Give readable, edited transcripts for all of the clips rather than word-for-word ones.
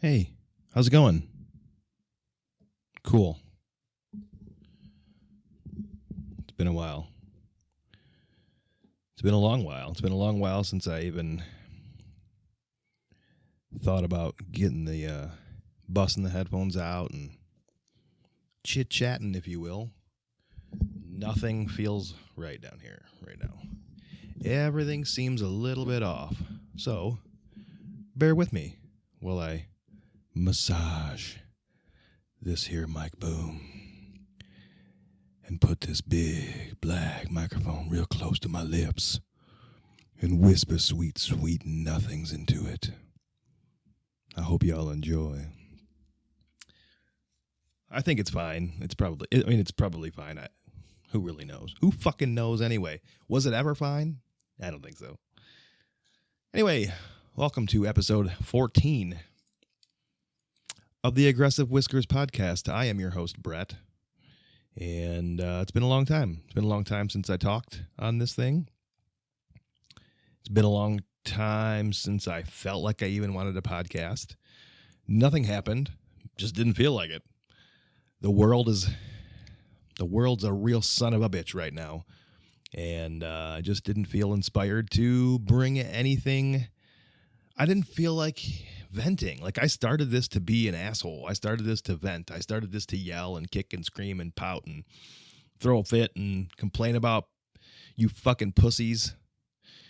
Hey, how's it going? Cool. It's been a while. It's been a long while. It's been a long while since I even thought about getting the busting the headphones out and chit-chatting, if you will. Nothing feels right down here right now. Everything seems a little bit off. So, bear with me while I massage this here mic boom and put this big black microphone real close to my lips and whisper sweet, sweet nothings into it. I hope y'all enjoy. I think it's fine. It's probably fine. Who really knows? Who fucking knows anyway? Was it ever fine? I don't think so. Anyway, welcome to episode 14 of the Aggressive Whiskers podcast. I am your host, Brett, and it's been a long time. It's been a long time since I talked on this thing. It's been a long time since I felt like I even wanted a podcast. Nothing happened. Just didn't feel like it. The world's a real son of a bitch right now, and I just didn't feel inspired to bring anything. I didn't feel like venting. Like, I started this to be an asshole. I started this to vent. I started this to yell and kick and scream and pout and throw a fit and complain about you fucking pussies.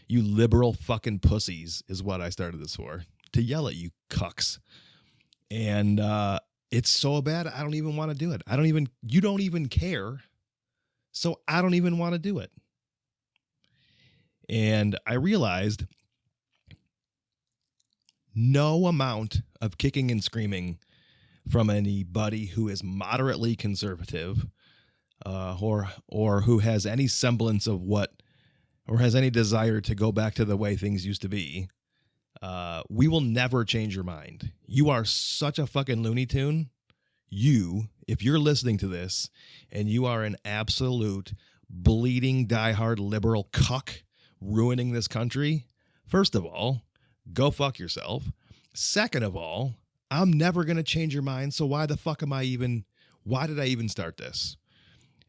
You liberal fucking pussies is what I started this for. To yell at you cucks. And it's so bad, I don't even want to do it. You don't even care. So I don't even want to do it. And I realized no amount of kicking and screaming from anybody who is moderately conservative or who has any semblance of or has any desire to go back to the way things used to be, we will never change your mind. You are such a fucking Looney Tune. If you're listening to this and you are an absolute bleeding diehard liberal cuck ruining this country, first of all, go fuck yourself. Second of all, I'm never going to change your mind. So why the fuck why did I even start this?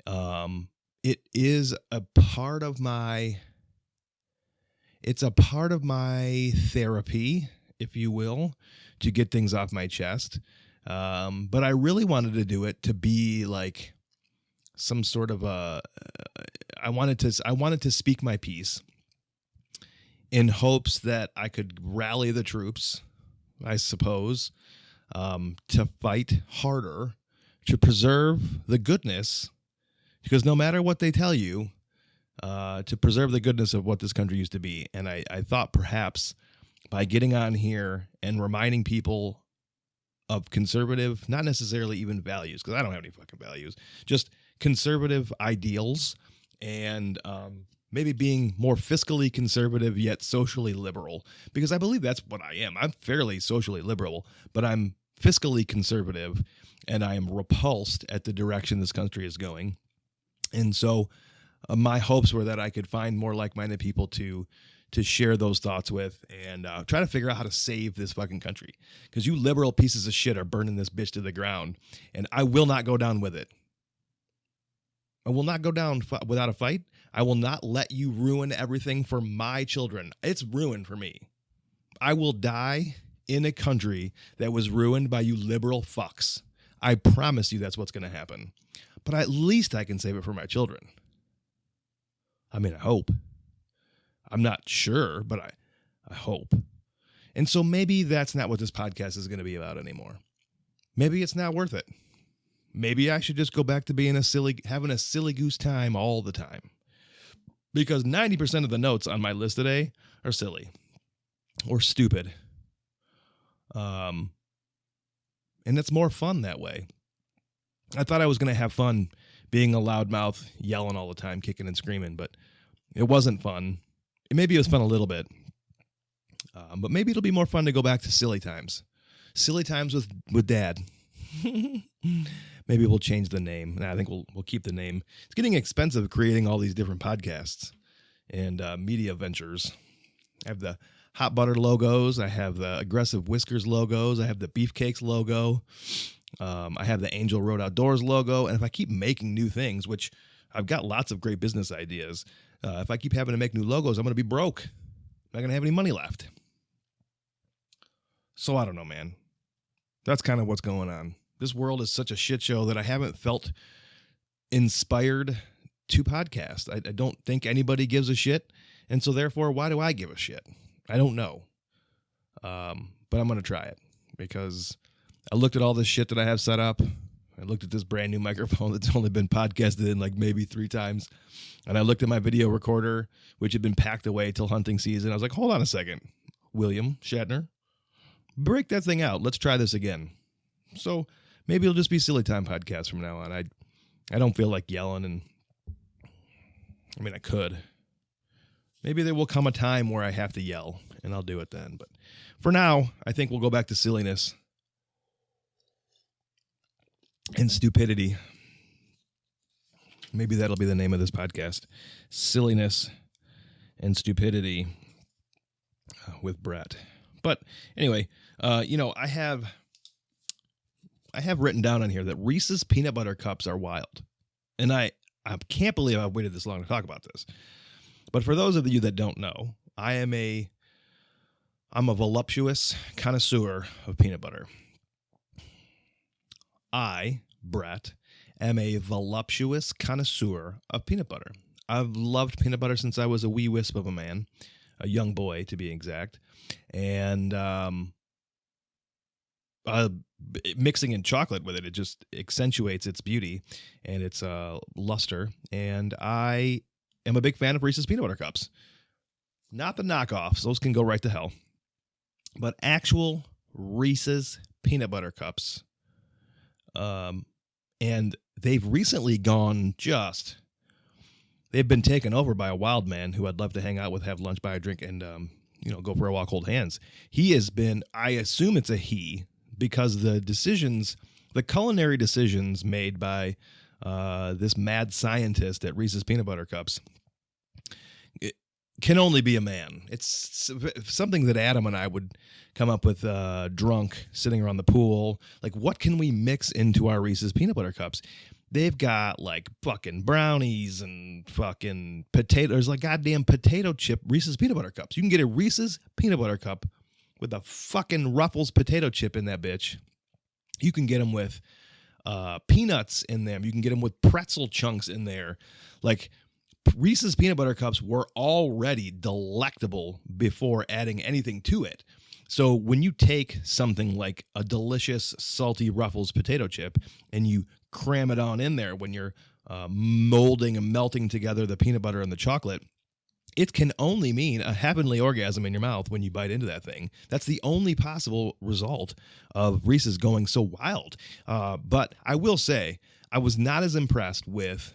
It is a part of my therapy, if you will, to get things off my chest. But I really wanted to do it to be like some sort of I wanted to speak my piece in hopes that I could rally the troops, I suppose, to fight harder, to preserve the goodness, because no matter what they tell you, to preserve the goodness of what this country used to be. And I thought perhaps by getting on here and reminding people of conservative, not necessarily even values, because I don't have any fucking values, just conservative ideals, and maybe being more fiscally conservative yet socially liberal, because I believe that's what I am. I'm fairly socially liberal, but I'm fiscally conservative, and I am repulsed at the direction this country is going. And so my hopes were that I could find more like-minded people to share those thoughts with and try to figure out how to save this fucking country. Because you liberal pieces of shit are burning this bitch to the ground, and I will not go down with it. I will not go down without a fight. I will not let you ruin everything for my children. It's ruined for me. I will die in a country that was ruined by you liberal fucks. I promise you that's what's going to happen. But at least I can save it for my children. I mean, I hope. I'm not sure, but I hope. And so maybe that's not what this podcast is going to be about anymore. Maybe it's not worth it. Maybe I should just go back to having a silly goose time all the time. Because 90% of the notes on my list today are silly or stupid. And it's more fun that way. I thought I was going to have fun being a loudmouth, yelling all the time, kicking and screaming, but it wasn't fun. Maybe it was fun a little bit, but maybe it'll be more fun to go back to silly times with Dad. Maybe we'll change the name. Nah, I think we'll keep the name. It's getting expensive creating all these different podcasts and media ventures. I have the hot butter logos. I have the aggressive Whiskers logos. I have the Beefcakes logo. I have the Angel Road Outdoors logo. And if I keep making new things, which I've got lots of great business ideas, if I keep having to make new logos, I'm going to be broke. I'm not going to have any money left. So I don't know, man. That's kind of what's going on. This world is such a shit show that I haven't felt inspired to podcast. I don't think anybody gives a shit. And so therefore, why do I give a shit? I don't know. But I'm going to try it because I looked at all this shit that I have set up. I looked at this brand new microphone that's only been podcasted in like maybe 3 times. And I looked at my video recorder, which had been packed away till hunting season. I was like, hold on a second, William Shatner, break that thing out. Let's try this again. So maybe it'll just be Silly Time Podcast from now on. I don't feel like yelling, and I mean, I could. Maybe there will come a time where I have to yell, and I'll do it then. But for now, I think we'll go back to silliness and stupidity. Maybe that'll be the name of this podcast. Silliness and Stupidity with Brett. But anyway, I have written down on here that Reese's peanut butter cups are wild. And I can't believe I've waited this long to talk about this. But for those of you that don't know, I'm a voluptuous connoisseur of peanut butter. I, Brett, am a voluptuous connoisseur of peanut butter. I've loved peanut butter since I was a wee wisp of a man, a young boy to be exact. And mixing in chocolate with it just accentuates its beauty and its luster. And I am a big fan of Reese's peanut butter cups. Not the knockoffs. Those can go right to hell. But actual Reese's peanut butter cups. And they've recently they've been taken over by a wild man who I'd love to hang out with, have lunch, buy a drink, and, go for a walk, hold hands. He has been, I assume it's a he, because the culinary decisions made by this mad scientist at Reese's Peanut Butter Cups, it can only be a man. It's something that Adam and I would come up with drunk, sitting around the pool. Like, what can we mix into our Reese's Peanut Butter Cups? They've got like fucking brownies and fucking potatoes, like goddamn potato chip Reese's Peanut Butter Cups. You can get a Reese's Peanut Butter Cup with a fucking Ruffles potato chip in that bitch. You can get them with peanuts in them. You can get them with pretzel chunks in there. Like, Reese's Peanut Butter Cups were already delectable before adding anything to it. So when you take something like a delicious salty Ruffles potato chip and you cram it on in there when you're molding and melting together the peanut butter and the chocolate, it can only mean a heavenly orgasm in your mouth when you bite into that thing. That's the only possible result of Reese's going so wild. But I will say, I was not as impressed with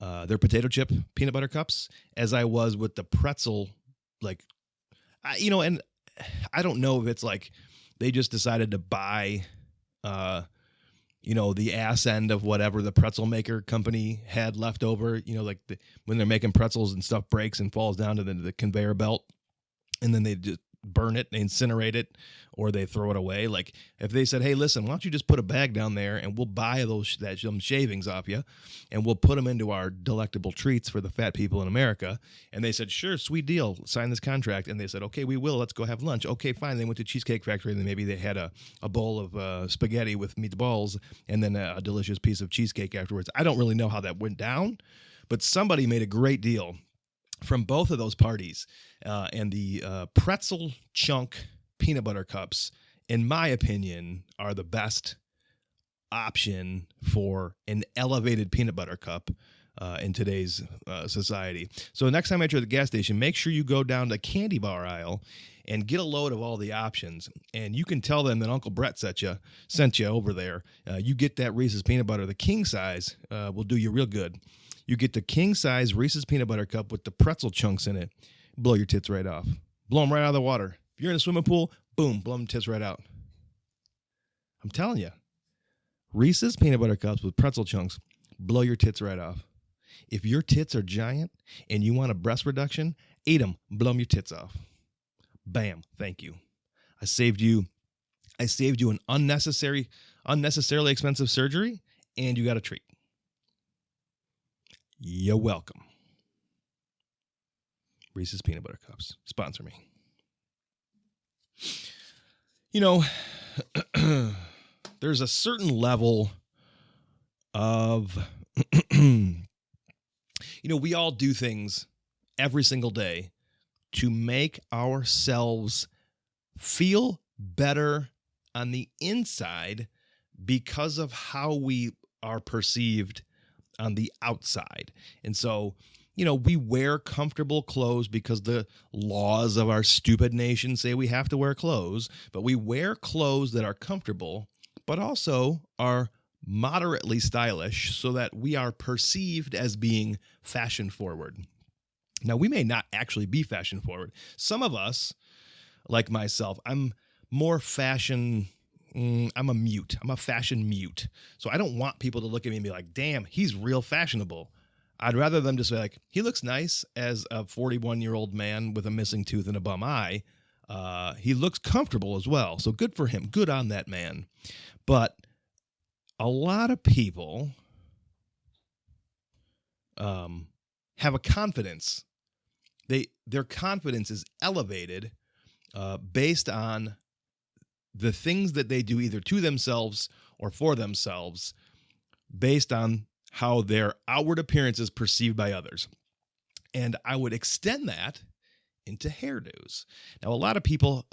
their potato chip peanut butter cups as I was with the pretzel, and I don't know if it's like they just decided to buy, the ass end of whatever the pretzel maker company had left over, when they're making pretzels and stuff breaks and falls down to the conveyor belt, and then they just burn it, they incinerate it, or they throw it away. Like, if they said, hey, listen, why don't you just put a bag down there and we'll buy them shavings off you and we'll put them into our delectable treats for the fat people in America. And they said, sure, sweet deal, sign this contract. And they said, okay, we will, let's go have lunch. Okay, fine. They went to Cheesecake Factory and then maybe they had a bowl of spaghetti with meatballs and then a delicious piece of cheesecake afterwards. I don't really know how that went down, but somebody made a great deal from both of those parties. And the pretzel chunk peanut butter cups, in my opinion, are the best option for an elevated peanut butter cup in today's society. So next time you're at the gas station, make sure you go down the candy bar aisle and get a load of all the options. And you can tell them that Uncle Brett sent you over there. You get that Reese's peanut butter, the king size, will do you real good. You get the king size Reese's peanut butter cup with the pretzel chunks in it. Blow your tits right off. Blow them right out of the water. If you're in a swimming pool, boom, blow them tits right out. I'm telling you. Reese's peanut butter cups with pretzel chunks, blow your tits right off. If your tits are giant and you want a breast reduction, eat them, blow them your tits off. Bam. Thank you. I saved you an unnecessarily expensive surgery, and you got a treat. You're welcome. Reese's Peanut Butter Cups. Sponsor me. You know, there's a certain level of, we all do things every single day to make ourselves feel better on the inside because of how we are perceived on the outside. And so, we wear comfortable clothes because the laws of our stupid nation say we have to wear clothes, but we wear clothes that are comfortable, but also are moderately stylish so that we are perceived as being fashion forward. Now, we may not actually be fashion forward. Some of us, like myself, I'm more fashion. I'm a mute. I'm a fashion mute. So I don't want people to look at me and be like, damn, he's real fashionable. I'd rather them just say like, he looks nice as a 41-year-old man with a missing tooth and a bum eye. He looks comfortable as well. So good for him. Good on that man. But a lot of people have a confidence. Their confidence is elevated based on the things that they do either to themselves or for themselves based on how their outward appearance is perceived by others. And I would extend that into hairdos. Now, a lot of people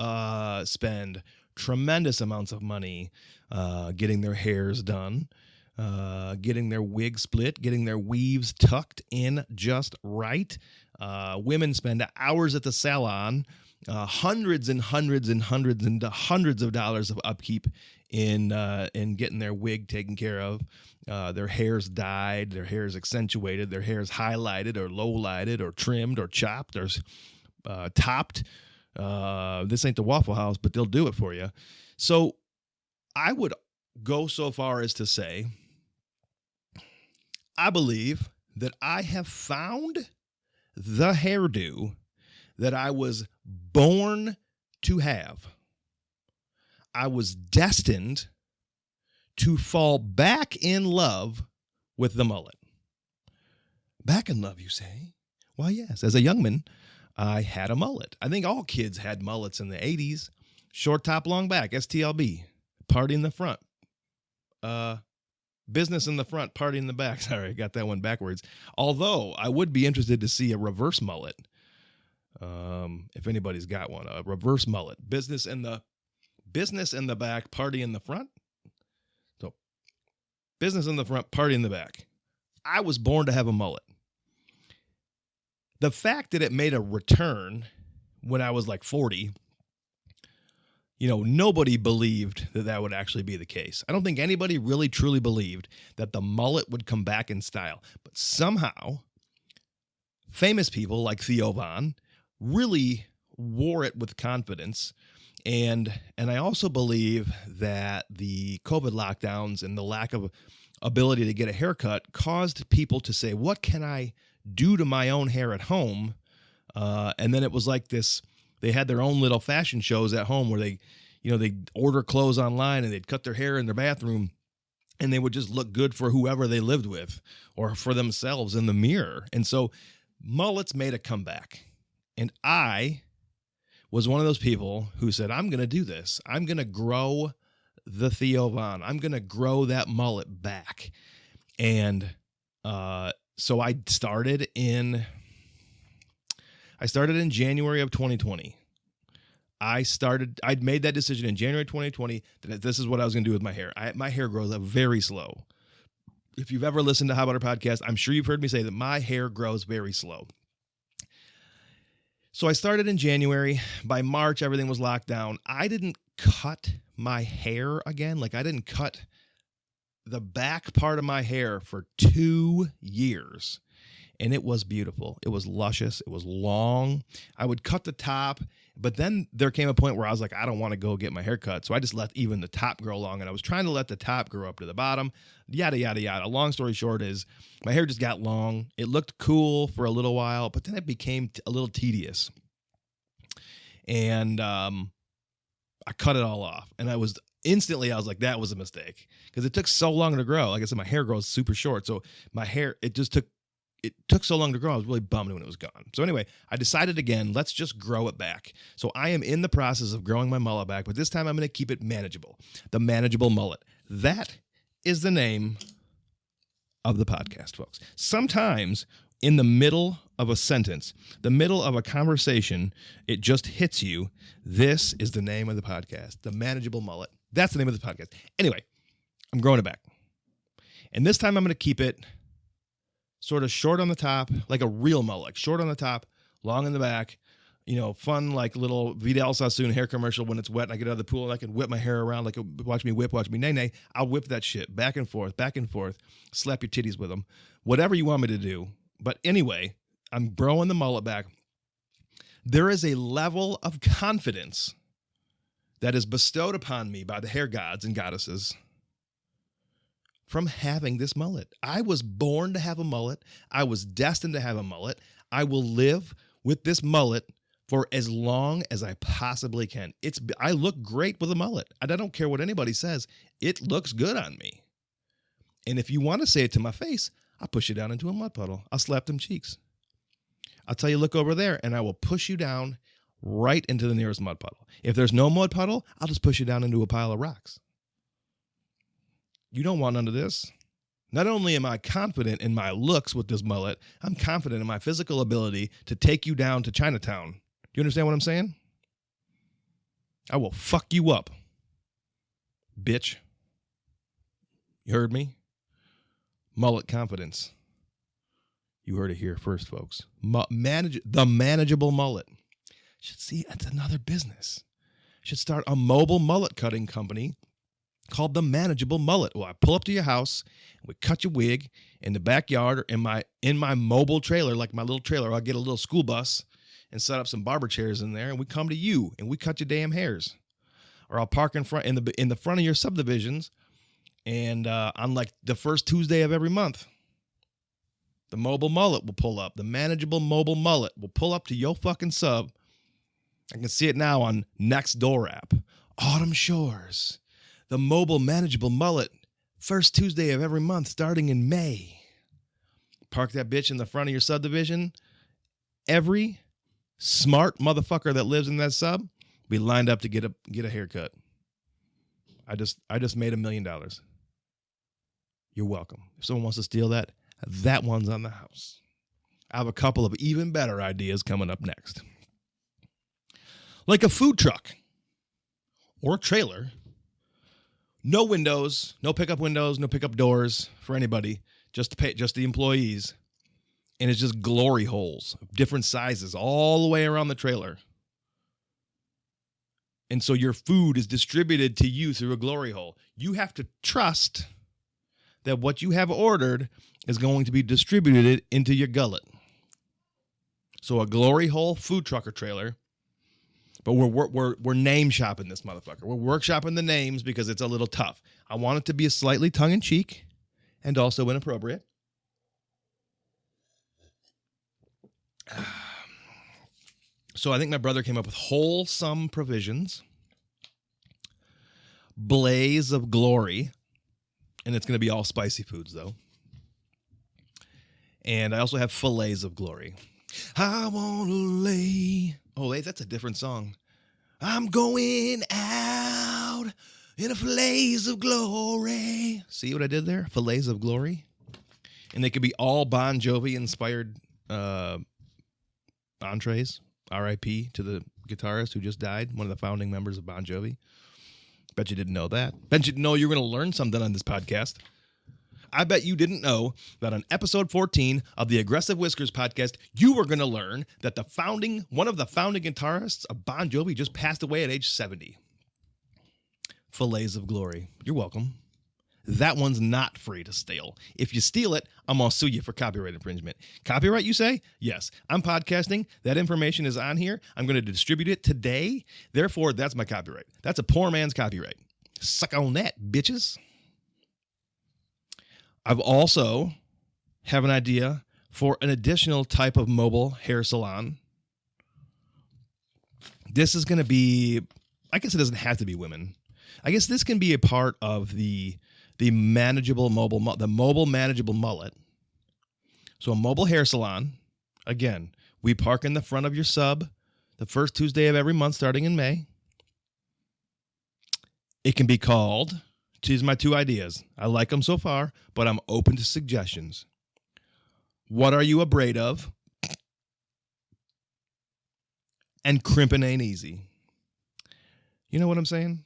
spend tremendous amounts of money getting their hairs done, getting their wig split, getting their weaves tucked in just right. Women spend hours at the salon, hundreds and hundreds and hundreds and hundreds of dollars of upkeep in getting their wig taken care of. Their hair's dyed, their hair's accentuated, their hair's highlighted or low-lighted or trimmed or chopped or topped. This ain't the Waffle House, but they'll do it for you. So I would go so far as to say, I believe that I have found the hairdo that I was born to have. I was destined to fall back in love with the mullet. Back in love, you say? Well, yes. As a young man, I had a mullet. I think all kids had mullets in the 80s. Short top, long back, STLB. Party in the front. Business in the front, party in the back. Sorry, I got that one backwards. Although, I would be interested to see a reverse mullet. If anybody's got one. A reverse mullet. Business in the back, party in the front. So, business in the front, party in the back. I was born to have a mullet. The fact that it made a return when I was like 40, nobody believed that would actually be the case. I don't think anybody really truly believed that the mullet would come back in style. But somehow, famous people like Theo Von really wore it with confidence. And I also believe that the COVID lockdowns and the lack of ability to get a haircut caused people to say, what can I do to my own hair at home? And then it was like this, they had their own little fashion shows at home where they'd order clothes online and they'd cut their hair in their bathroom and they would just look good for whoever they lived with or for themselves in the mirror. And so mullets made a comeback. And I was one of those people who said, I'm going to do this. I'm going to grow the Theo Von. I'm going to grow that mullet back. And so I started in January of 2020. I'd made that decision in January 2020 that this is what I was going to do with my hair. My hair grows up very slow. If you've ever listened to How About Our Podcast, I'm sure you've heard me say that my hair grows very slow. So I started in January. By March, everything was locked down. I didn't cut my hair again. Like I didn't cut the back part of my hair for 2 years. And it was beautiful. It was luscious. It was long. I would cut the top, but then there came a point where I was like, I don't want to go get my hair cut. So I just let even the top grow long, and I was trying to let the top grow up to the bottom, yada, yada, yada. Long story short is my hair just got long. It looked cool for a little while, but then it became a little tedious. And I cut it all off. And I was like, that was a mistake. Because it took so long to grow. Like I said, my hair grows super short. So my hair, it took so long to grow. I was really bummed when it was gone. So anyway, I decided again, let's just grow it back. So I am in the process of growing my mullet back, but this time I'm going to keep it manageable. The manageable mullet. That is the name of the podcast, folks. Sometimes in the middle of a sentence, the middle of a conversation, it just hits you. This is the name of the podcast, the manageable mullet. That's the name of the podcast. Anyway, I'm growing it back. And this time I'm going to keep it sort of short on the top, like a real mullet, like short on the top, long in the back, fun, like little Vidal Sassoon hair commercial when it's wet and I get out of the pool and I can whip my hair around, like watch me whip, watch me nay. I'll whip that shit back and forth, slap your titties with them, whatever you want me to do. But anyway, I'm growing the mullet back. There is a level of confidence that is bestowed upon me by the hair gods and goddesses from having this mullet. I was born to have a mullet. I was destined to have a mullet. I will live with this mullet for as long as I possibly can. I look great with a mullet. I don't care what anybody says. It looks good on me. And if you want to say it to my face, I'll push you down into a mud puddle. I'll slap them cheeks. I'll tell you, look over there, and I will push you down right into the nearest mud puddle. If there's no mud puddle, I'll just push you down into a pile of rocks. You don't want none of this. Not only am I confident in my looks with this mullet, I'm confident in my physical ability to take you down to Chinatown. Do you understand what I'm saying? I will fuck you up, bitch. You heard me? Mullet confidence. You heard it here first, folks. The manageable mullet. Should see, that's another business. Should start a mobile mullet cutting company called the Manageable Mullet. Well, I pull up to your house, we cut your wig in the backyard or in my mobile trailer, like my little trailer. I'll get a little school bus and set up some barber chairs in there, and we come to you and we cut your damn hairs. Or I'll park in the front of your subdivisions, and on like the first Tuesday of every month, the mobile mullet will pull up. The Manageable Mobile Mullet will pull up to your fucking sub. I can see it now on Nextdoor app. Autumn Shores. The mobile manageable mullet, first Tuesday of every month, starting in May. Park that bitch in the front of your subdivision. Every smart motherfucker that lives in that sub be lined up to get a haircut. I just made $1 million. You're welcome. If someone wants to steal that one's on the house. I have a couple of even better ideas coming up next. Like a food truck or a trailer. No windows, no pickup windows, no pickup doors for anybody, just the employees. And it's just glory holes, different sizes all the way around the trailer. And so your food is distributed to you through a glory hole. You have to trust that what you have ordered is going to be distributed into your gullet. So a glory hole food truck or trailer. But we're name shopping this motherfucker. We're workshopping the names because it's a little tough. I want it to be a slightly tongue-in-cheek and also inappropriate. So I think my brother came up with Wholesome Provisions, Blaze of Glory, and it's going to be all spicy foods, though. And I also have Fillets of Glory. I want to lay... Oh, wait, that's a different song. I'm going out in a fillets of glory. See what I did there? Fillets of glory. And they could be all Bon Jovi-inspired entrees. R.I.P. to the guitarist who just died, one of the founding members of Bon Jovi. Bet you didn't know that. Bet you didn't know you were going to learn something on this podcast. I bet you didn't know that on episode 14 of the Aggressive Whiskers podcast, you were going to learn that one of the founding guitarists of Bon Jovi just passed away at age 70. Fillets of Glory. You're welcome. That one's not free to steal. If you steal it, I'm going to sue you for copyright infringement. Copyright, you say? Yes. I'm podcasting. That information is on here. I'm going to distribute it today. Therefore, that's my copyright. That's a poor man's copyright. Suck on that, bitches. I've also have an idea for an additional type of mobile hair salon. this is going to be, I guess it doesn't have to be women. I guess this can be a part of the manageable the mobile manageable mullet. So a mobile hair salon. Again, we park in the front of your sub the first Tuesday of every month starting in May. It can be called, these are my two ideas. I like them so far, but I'm open to suggestions. What are you afraid of? And crimpin' ain't easy. You know what I'm saying?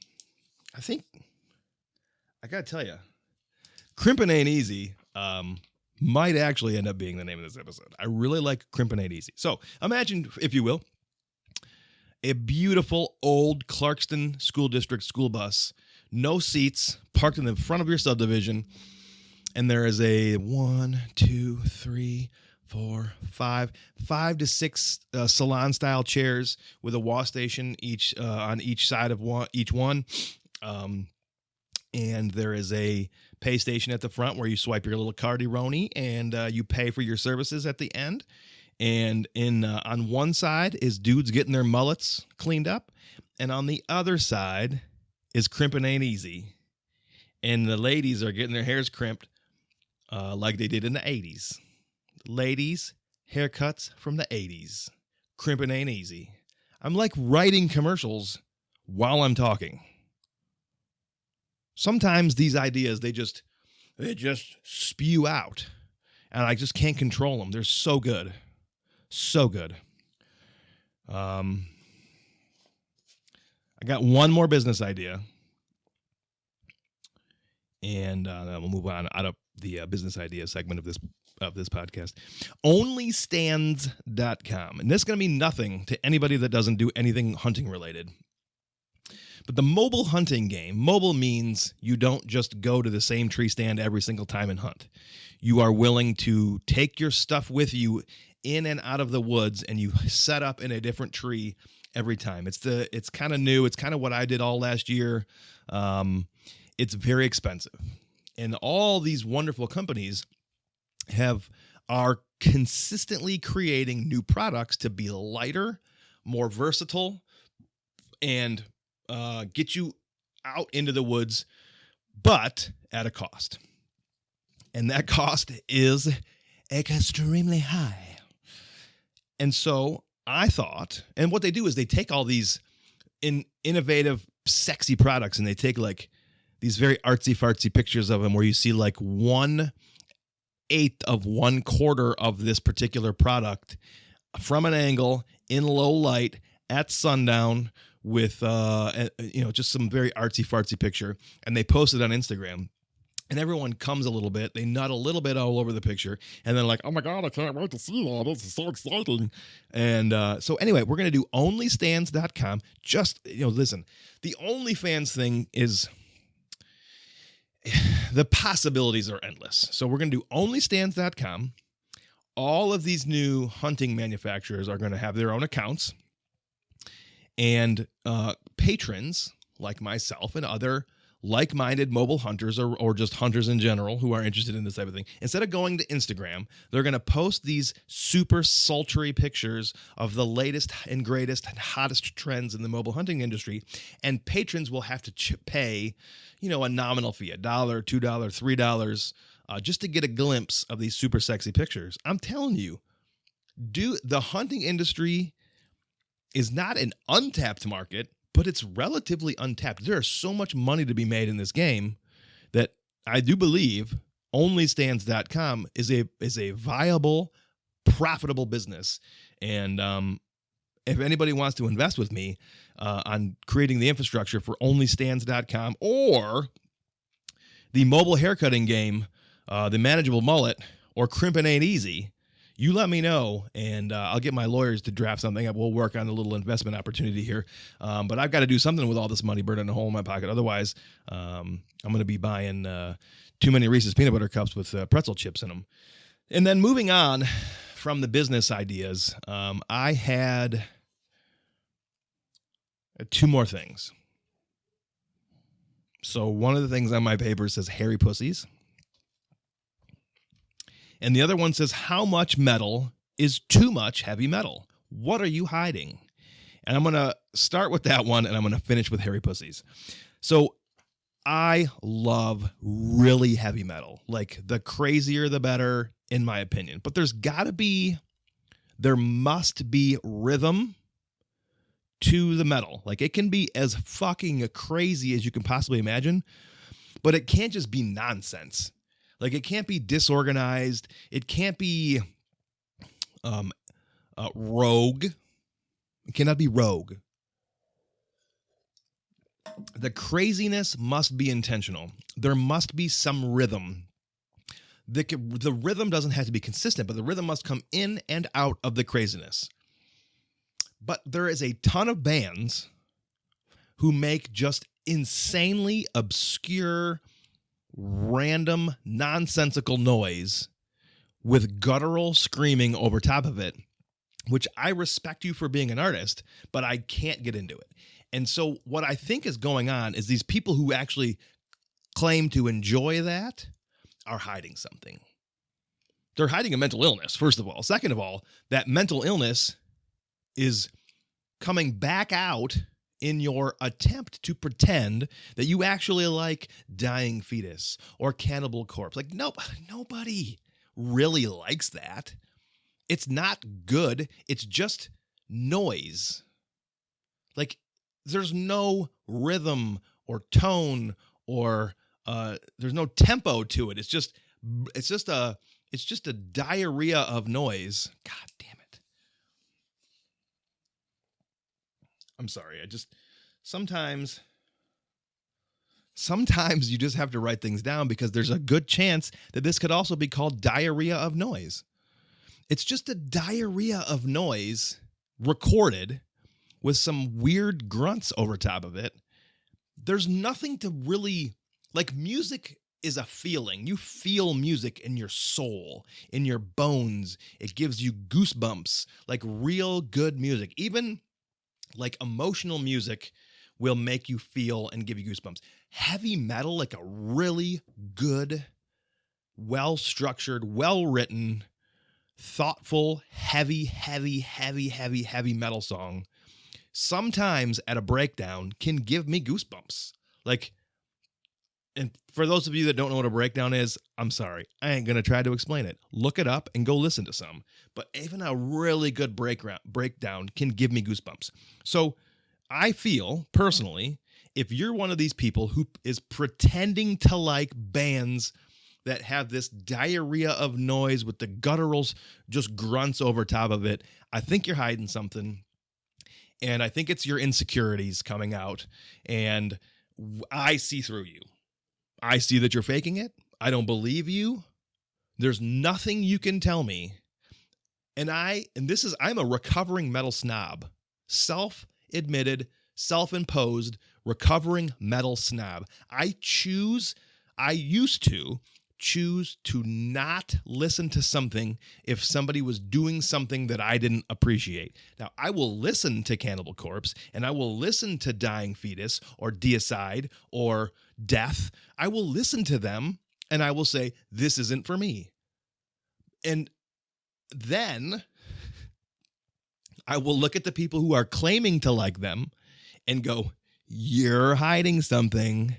I think, I got to tell you, crimpin' ain't easy might actually end up being the name of this episode. I really like crimpin' ain't easy. So imagine, if you will, a beautiful old Clarkston School District school bus, no seats, parked in the front of your subdivision, and there is a 1, 2, 3, 4, 5 to 6 salon-style chairs with a wash station each on each side of each one. And there is a pay station at the front where you swipe your little card-y-roni and you pay for your services at the end. And on one side is dudes getting their mullets cleaned up, and on the other side is crimpin' ain't easy, and the ladies are getting their hairs crimped like they did in the 80s. Ladies, haircuts from the 80s. Crimpin' ain't easy. I'm like writing commercials while I'm talking. Sometimes these ideas, they just spew out, and I just can't control them. They're so good. So good. I got one more business idea, and then we'll move on out of the business idea segment of this podcast. Onlystands.com, and this is going to mean nothing to anybody that doesn't do anything hunting related. But the mobile hunting game, mobile means you don't just go to the same tree stand every single time and hunt. You are willing to take your stuff with you in and out of the woods, and you set up in a different tree every time. It's kind of new. It's kind of what I did all last year. It's very expensive, and all these wonderful companies are consistently creating new products to be lighter, more versatile, and get you out into the woods, but at a cost. And that cost is extremely high. And so I thought, and what they do is they take all these innovative, sexy products, and they take like these very artsy-fartsy pictures of them where you see like 1/8 of 1/4 of this particular product from an angle in low light at sundown with, just some very artsy-fartsy picture. And they post it on Instagram. And everyone comes a little bit. They nut a little bit all over the picture. And they're like, oh, my God, I can't wait to see that. This is so exciting. And so anyway, we're going to do onlystands.com. Just, listen, the OnlyFans thing is, the possibilities are endless. So we're going to do onlystands.com. All of these new hunting manufacturers are going to have their own accounts. And patrons like myself and other like-minded mobile hunters or just hunters in general who are interested in this type of thing, instead of going to Instagram, they're going to post these super sultry pictures of the latest and greatest and hottest trends in the mobile hunting industry, and patrons will have to pay, a nominal fee, $1, $2, $3, just to get a glimpse of these super sexy pictures. I'm telling you, the hunting industry is not an untapped market, but it's relatively untapped. There is so much money to be made in this game that I do believe onlystands.com is a viable, profitable business. And if anybody wants to invest with me on creating the infrastructure for onlystands.com or the mobile haircutting game, the manageable mullet, or crimpin' ain't easy, you let me know, and I'll get my lawyers to draft something up. We'll work on a little investment opportunity here. But I've got to do something with all this money burning a hole in my pocket. Otherwise, I'm going to be buying too many Reese's peanut butter cups with pretzel chips in them. And then moving on from the business ideas, I had two more things. So one of the things on my paper says hairy pussies. And the other one says, how much metal is too much heavy metal? What are you hiding? And I'm going to start with that one, and I'm going to finish with hairy pussies. So I love really heavy metal. Like, the crazier, the better, in my opinion. But there must be rhythm to the metal. Like, it can be as fucking crazy as you can possibly imagine, but it can't just be nonsense. Like, it can't be disorganized. It can't be rogue. It cannot be rogue. The craziness must be intentional. There must be some rhythm. The rhythm doesn't have to be consistent, but the rhythm must come in and out of the craziness. But there is a ton of bands who make just insanely obscure, random, nonsensical noise with guttural screaming over top of it, which I respect you for being an artist, but I can't get into it. And so what I think is going on is these people who actually claim to enjoy that are hiding something. They're hiding a mental illness, first of all. Second of all, that mental illness is coming back out in your attempt to pretend that you actually like Dying Fetus or Cannibal Corpse. Like, nobody really likes that. It's not good. It's just noise. Like, there's no rhythm or tone or there's no tempo to it. It's just a diarrhea of noise. God damn it. I'm sorry. Sometimes you just have to write things down because there's a good chance that this could also be called diarrhea of noise. It's just a diarrhea of noise recorded with some weird grunts over top of it. There's nothing to really, like, music is a feeling. You feel music in your soul, in your bones. It gives you goosebumps, like real good music. Even like emotional music will make you feel and give you goosebumps. Heavy metal, like a really good, well-structured, well-written, thoughtful, heavy metal song, sometimes at a breakdown can give me goosebumps. Like, and for those of you that don't know what a breakdown is, I'm sorry. I ain't going to try to explain it. Look it up and go listen to some. But even a really good breakdown can give me goosebumps. So I feel, personally, if you're one of these people who is pretending to like bands that have this diarrhea of noise with the gutturals just grunts over top of it, I think you're hiding something. And I think it's your insecurities coming out. And I see through you. I see that you're faking it. I don't believe you. There's nothing you can tell me. I'm a recovering metal snob. Self-admitted, self-imposed, recovering metal snob. I used to choose to not listen to something if somebody was doing something that I didn't appreciate. Now, I will listen to Cannibal Corpse, and I will listen to Dying Fetus or Deicide or Death. I will listen to them, and I will say, this isn't for me. And then I will look at the people who are claiming to like them and go, you're hiding something.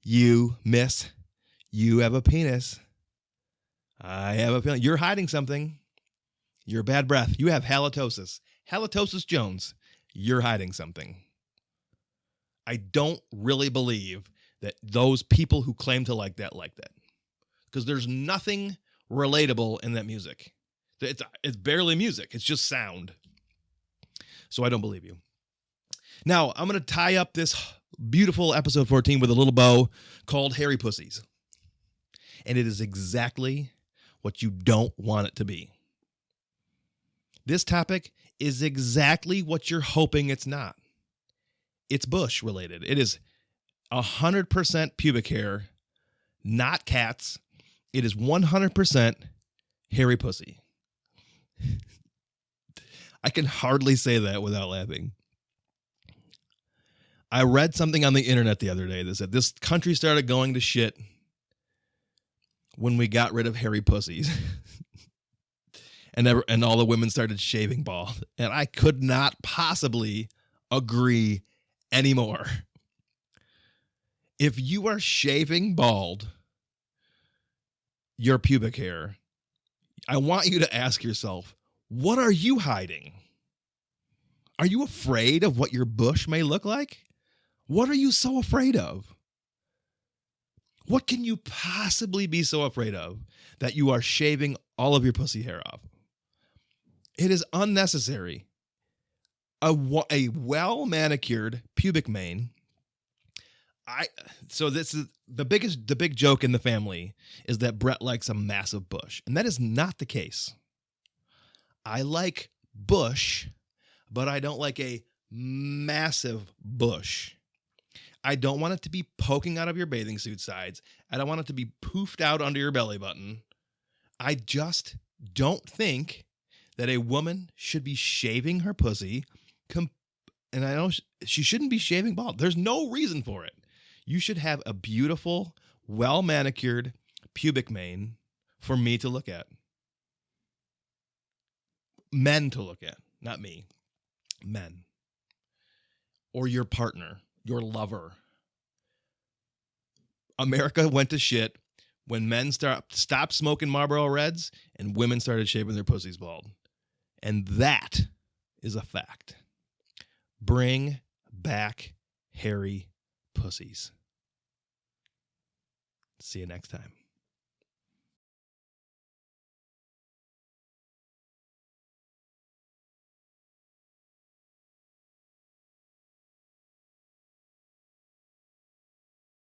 You, miss. You have a penis. I have a feeling. You're hiding something. You're bad breath. You have halitosis. Halitosis Jones. You're hiding something. I don't really believe that those people who claim to like that. Because there's nothing relatable in that music. It's barely music. It's just sound. So I don't believe you. Now, I'm going to tie up this beautiful episode 14 with a little bow called Hairy Pussies. And it is exactly what you don't want it to be. This topic is exactly what you're hoping it's not. It's bush related. It is 100% pubic hair, not cats. It is 100% hairy pussy. I can hardly say that without laughing. I read something on the internet the other day that said this country started going to shit when we got rid of hairy pussies. and all the women started shaving bald. And I could not possibly agree anymore. If you are shaving bald your pubic hair, I want you to ask yourself, what are you hiding? Are you afraid of what your bush may look like? What are you so afraid of? What can you possibly be so afraid of that you are shaving all of your pussy hair off? It is unnecessary. A well-manicured pubic mane. So this is the big joke in the family is that Brett likes a massive bush, and that is not the case. I like bush, but I don't like a massive bush. I don't want it to be poking out of your bathing suit sides. I don't want it to be poofed out under your belly button. I just don't think that a woman should be shaving her pussy. And I know she shouldn't be shaving bald. There's no reason for it. You should have a beautiful, well-manicured pubic mane for me to look at. Men to look at, not me. Men. Or your partner, your lover. America went to shit when men stopped smoking Marlboro Reds and women started shaving their pussies bald. And that is a fact. Bring back hairy pussies. See you next time.